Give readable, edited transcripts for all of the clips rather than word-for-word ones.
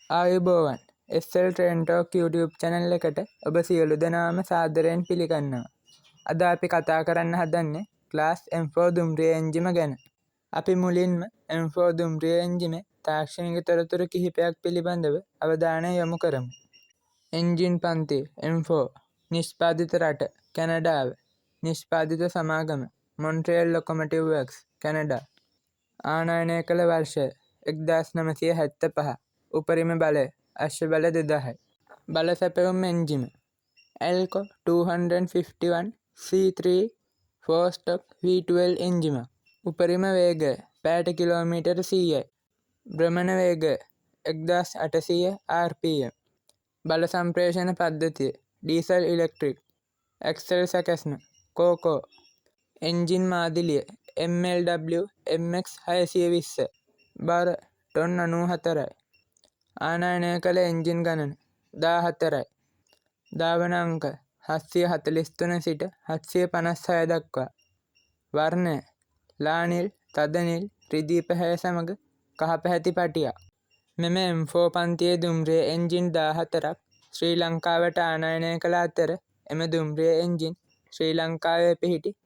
ආයුබෝවන් SL Train Talk YouTube channel එකට ඔබ සියලු දෙනාම සාදරයෙන් පිළිගන්නවා. අද අපි කතා කරන්න හදන්නේ ක්ලාස් M4 දුම්රිය එන්ජිම ගැන. අපි මුලින්ම M4 දුම්රිය එන්ජිමේ තාක්ෂණික තොරතුරු කිහිපයක් පිළිබඳව අවධානය යොමු කරමු. එන්ජින් පන්තිය M4 නිෂ්පාදිත රට කැනඩාව. නිෂ්පාදිත සමාගම මොන්ට්‍රියල් ලොකොමොටිව් වර්ක්ස් කැනඩා. ආනයනය කළ වර්ෂය 1975. උපරිම බලය අශ්ව බල 2000යි. බල සැපයුම් එන්ජිම එල්කො 251 C3 4 ස්ටොක් V12 එන්ජිම. උපරිම වේගය පැයට කිලෝමීටර් 100යි. භ්‍රමණ වේගය 1800 rpm. බල සම්ප්‍රේෂණ පද්ධතිය ඩීසල් ඉලෙක්ට්‍රික්. ඇක්සල් සැකැස්ම කෝකෝ. එන්ජින් මාදිලිය MLW MX 620. බර ටොන් 94යි. ආනයනය කළ එන්ජින් ගණන 14යි. ධාවන අංක 743 සිට 756 දක්වා. වර්ණය ලානිල් තදනිල් රිදී පැහැය සමග කහ පැහැති පටියා. මෙම M4 පන්තියේ දුම්රිය එන්ජින් 14ක් ශ්‍රී ලංකාවට ආනයනය කළ අතර එම දුම්රිය එන්ජින් ශ්‍රී ලංකාවේ පිහිටි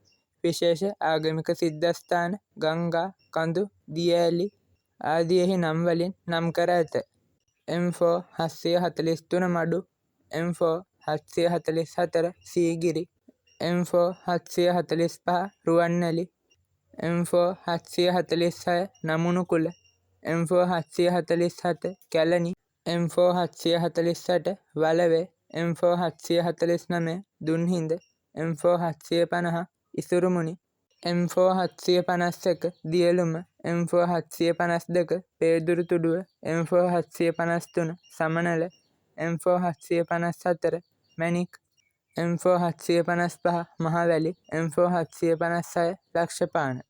විශේෂ ආගමික සිද්ධස්ථාන ගංගා කඳු දිය ඇලි ආදියෙහි නම් වලින් නම් කර ඇත. M4 743 මඩු, M4 744 Sigiri, M4 745 Ruwanweli, M4 746 නමුණුකුල, M4 747 Kelani, M4 748 වලවේ, M4 749 දුන්හිඳ, M4 750 ඉසුරුමුණි, M4 751 දියලුම, M4 752 පේදුරුතුඩුව, M4 753 සමනල, M4 754 මැණික්, M4 755 මහවැලි, M4 756 ලක්ෂපාන.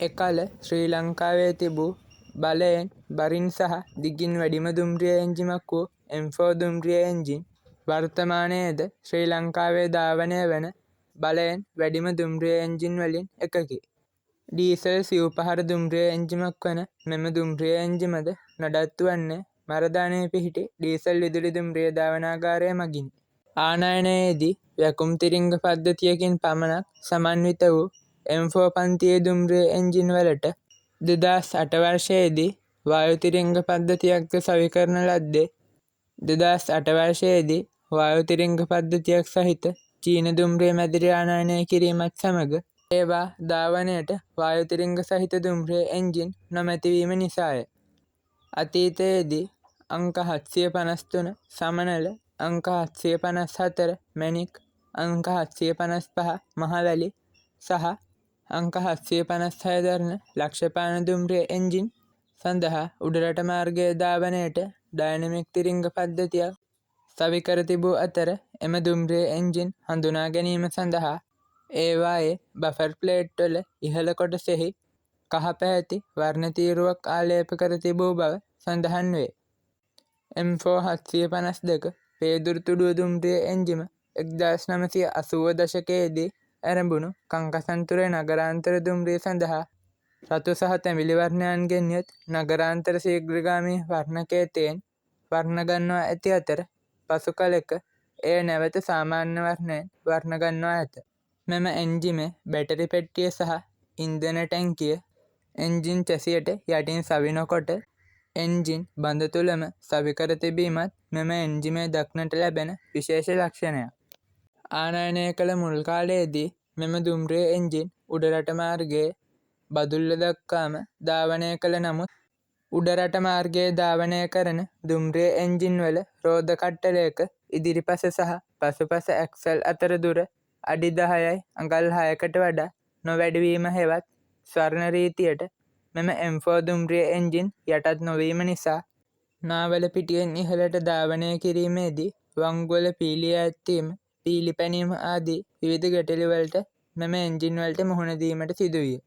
එකල ශ්‍රී ලංකාවේ තිබූ බලයෙන් බරින් සහ දිගින් වැඩිම දුම්රිය එන්ජිමක් වූ M4 දුම්රිය එන්ජින් වර්තමානයේද ශ්‍රී ලංකාවේ ධාවනය වන බලයෙන් වැඩිම දුම්රිය එන්ජින් වලින් එකකි. ඩීසල් සිව්පහර දුම්රිය එන්ජිමක් වන මෙම දුම්රිය එන්ජිමද නඩත්තු වන්නේ මරදානයේ පිහිටි ඩීසල් විදුලි දුම්රිය ධාවනාගාරය මගිනි. ආනයනයේදී වැකුම් තිරිංග පද්ධතියකින් පමණක් සමන්විත වූ M4 පන්තියේ දුම්රිය එන්ජින් වලට 2008 වර්ෂයේදී වායු තිරිංග පද්ධතියක්ද සවි කරන ලද්දේ 2008 වර්ෂයේදී වායු තිරිංග පද්ධතියක් සහිත චීන දුම්රිය මැදිරි ආනයනය කිරීමත් සමග ඒවා ධාවනයට වායු තිරිංග සහිත දුම්රිය එන්ජින් නොමැතිවීම නිසාය. අතීතයේදී අංක 753 සමනල, අංක 754 මැණික්, අංක 755 මහවැලි සහ අංක 756 දරන ලක්ෂපාන දුම්රිය එන්ජින් සඳහා උඩරට මාර්ගයේ ධාවනයට ඩයිනමික් තිරිංග පද්ධතියක් සවි කර තිබූ අතර එම දුම්රිය එන්ජින් හඳුනා ගැනීම සඳහා ඒවායේ බෆර් ප්ලේට් වල ඉහළ කොටසෙහි කහ පැහැති වර්ණ තීරුවක් ආලේප කර තිබූ බව සඳහන් වේ. M4 752 පේදුරුතුඩුව දුම්රිය එන්ජිම 1980 දශකයේදී ඇරඹුණු කංකසන්තුරේ නගරාන්තර දුම්රිය සඳහා රතු සහ තැඹිලි වර්ණයන්ගෙන් යුත් නගරාන්තර ශීඝ්‍රගාමී වර්ණකේතයෙන් වර්ණ ගන්වා ඇති අතර පසු කලෙක එය නැවත සාමාන්‍ය වර්ණයෙන් වර්ණ ගන්වා ඇත. මෙම එන්ජිමේ බැටරි පෙට්ටිය සහ ඉන්ධන ටැංකිය එන්ජින් චැසියට යටින් සවි නොකොට එන්ජින් බඳ තුළම සවි කර තිබීමත් මෙම එන්ජිමේ දක්නට ලැබෙන විශේෂ ලක්ෂණයක්. ආනයනය කළ මුල් කාලයේදී මෙම දුම්රිය එන්ජින් උඩරට මාර්ගයේ බදුල්ල දක්වාම ධාවනය කළ නමුත් උඩරට මාර්ගයේ ධාවනය කරන දුම්රිය එන්ජින් වල රෝද කට්ටලයක ඉදිරිපස සහ පසුපස ඇක්සල් අතර දුර අඩි 10යි අඟල් 6කට වඩා නොවැඩිවීම හෙවත් ස්වර්ණ රීතියට මෙම M4 දුම්රිය එන්ජින් යටත් නොවීම නිසා නාවල පිටියෙන් ඉහළට ධාවනය කිරීමේදී වංගුවල පීලිය ඇත්වීම, පීලි පැනීම ආදී විවිධ ගැටලු වලට මෙම එන්ජින් වලට මුහුණ දීමට සිදුවිය.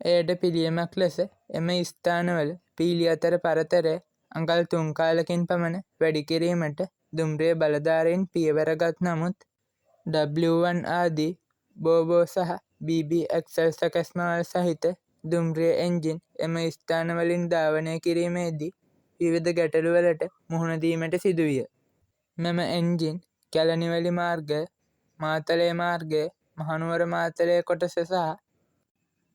එයට පිළියමක් ලෙස එම ස්ථානවල පීලි අතර පරතරය අඟල් 3 කාලකින් පමණ වැඩි කිරීමට දුම්රිය බලධාරීන් පියවර ගත් නමුත් W1 ආදී බෝබෝ සහ BB ඇක්සල් සැකැස්මවල් සහිත දුම්රිය එන්ජින් එම ස්ථානවලින් ධාවනය කිරීමේදී විවිධ ගැටලුවලට මුහුණ දීමට සිදුවිය. මෙම එන්ජින් කැලණිවලි මාර්ගය, මාතලේ මාර්ගය, මහනුවර මාතලේ කොටස සහ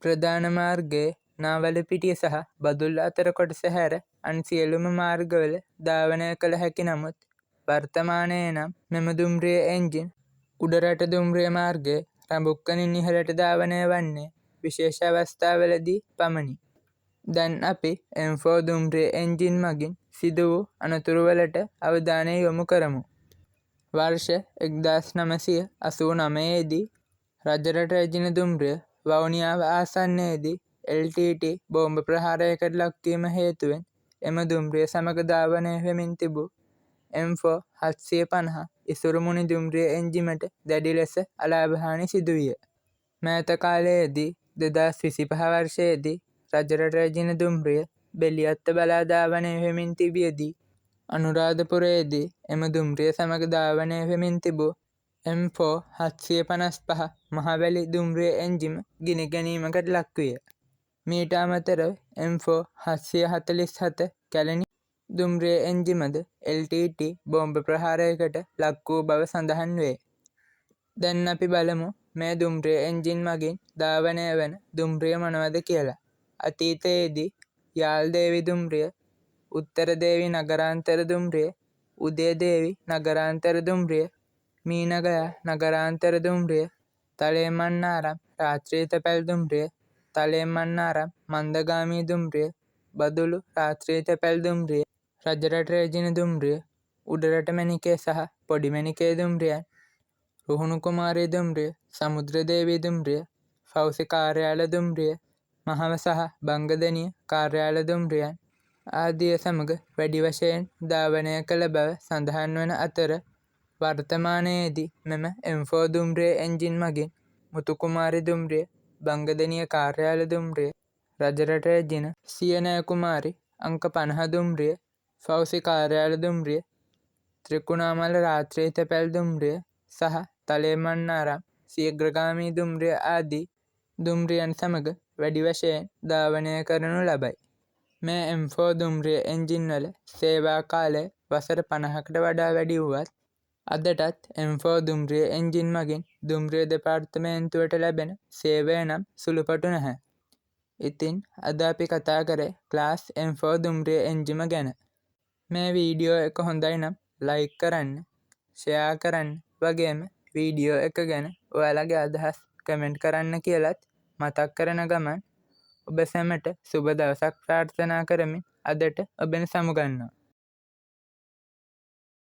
ප්‍රධාන මාර්ගයේ නාවලපිටිය සහ බදුල්ල අතර කොටස හැර අන් සියලුම මාර්ගවල ධාවනය කළ හැකි නමුත් වර්තමානයේ නම් මෙම දුම්රිය එන්ජින් උඩරට දුම්රිය මාර්ගයේ රඹුක්කනින් ඉහළට ධාවනය වන්නේ විශේෂ අවස්ථාවලදී පමණි. දැන් අපි M4 දුම්රිය එන්ජින් මගින් සිදු වූ අනතුරුවලට අවධානය යොමු කරමු. වර්ෂ 1989 දී රජරට රැජින දුම්රිය වවුනියාව ආසන්නයේදී LTT බෝම්බ ප්‍රහාරයකට ලක්වීම හේතුවෙන් එම දුම්රිය සමග ධාවනය වෙමින් තිබූ M4 750 ඉසුරුමුණි දුම්රිය එන්ජිමට දැඩි ලෙස අලාභහානි සිදුවිය. මෑත කාලයේදී 2025 වර්ෂයේදී රජරට රැජින දුම්රිය බෙලියත්ත බලා ධාවනය වෙමින් තිබියදී අනුරාධපුරයේදී එම දුම්රිය සමග ධාවනය වෙමින් තිබූ M4 755 මහවැලි දුම්රිය එන්ජිම ගිනි ගැනීමකට ලක්විය. මීට අමතරව M4 747 කැලණි දුම්රිය එන්ජිමද LTT බෝම්බ ප්‍රහාරයකට ලක් වූ බව සඳහන් වේ. දැන් අපි බලමු මේ දුම්රිය එන්ජින් මගින් ධාවනය වන දුම්රිය මොනවද කියලා. අතීතයේදී යාල්දේවි දුම්රිය, උත්තරදේවි නගරාන්තර දුම්රිය, උදේදේවි නගරාන්තර දුම්රිය, මීනගයා නගරාන්තර දුම්රිය, තලේමන්නාරම් රාත්‍රී තැපැල් දුම්රිය, තලේමන්නාරම් මන්දගාමී දුම්රිය, බදුලු රාත්‍රී තැපැල් දුම්රිය, රජරට රැජින දුම්රිය, උඩරට මැණිකේ සහ පොඩි මැණිකේ දුම්රියන්, රුහුණු කුමාරී දුම්රිය, සමුද්‍රදේවී දුම්රිය, ෆෞසි කාර්යාල දුම්රිය, මහව සහ බංගදනිය කාර්යාල දුම්රියන් ආදිය සමග වැඩි වශයෙන් ධාවනය කළ බව සඳහන් වන අතර වර්තමානයේදී මෙම M4 දුම්රිය එන්ජින් මගින් මුතුකුමාරි දුම්රිය, බංගදනිය කාර්යාල දුම්රිය, රජරට රැජින සියනෑ කුමාරි අංක 50 දුම්රිය, ෆෞසි කාර්යාල දුම්රිය, ත්‍රිකුණාමල රාත්‍රී තැපැල් දුම්රිය සහ තලේමන්නාරම් ශීඝ්‍රගාමී දුම්රිය ආදී දුම්රියන් සමග වැඩි වශයෙන් ධාවනය කරනු ලබයි. මේ M4 දුම්රිය එන්ජින්වල සේවා කාලය වසර 50කට වඩා වැඩි වුවත් අදටත් M4 දුම්රිය එන්ජින් මගින් දුම්රිය දෙපාර්තමේන්තුවට ලැබෙන සේවය නම් සුළුපටු නැහැ. ඉතින් අද අපි කතා කරේ ක්ලාස් M4 දුම්රිය එන්ජිම ගැන. මේ වීඩියෝ එක හොඳයි නම් ලයික් කරන්න, ෂෙයා කරන්න වගේම වීඩියෝ එක ගැන ඔයාලගේ අදහස් කමෙන්ට් කරන්න කියලත් මතක් කරන ගමන් ඔබ සැමට සුබ දවසක් ප්‍රාර්ථනා කරමින් අදට ඔබෙන් සමුගන්නවා.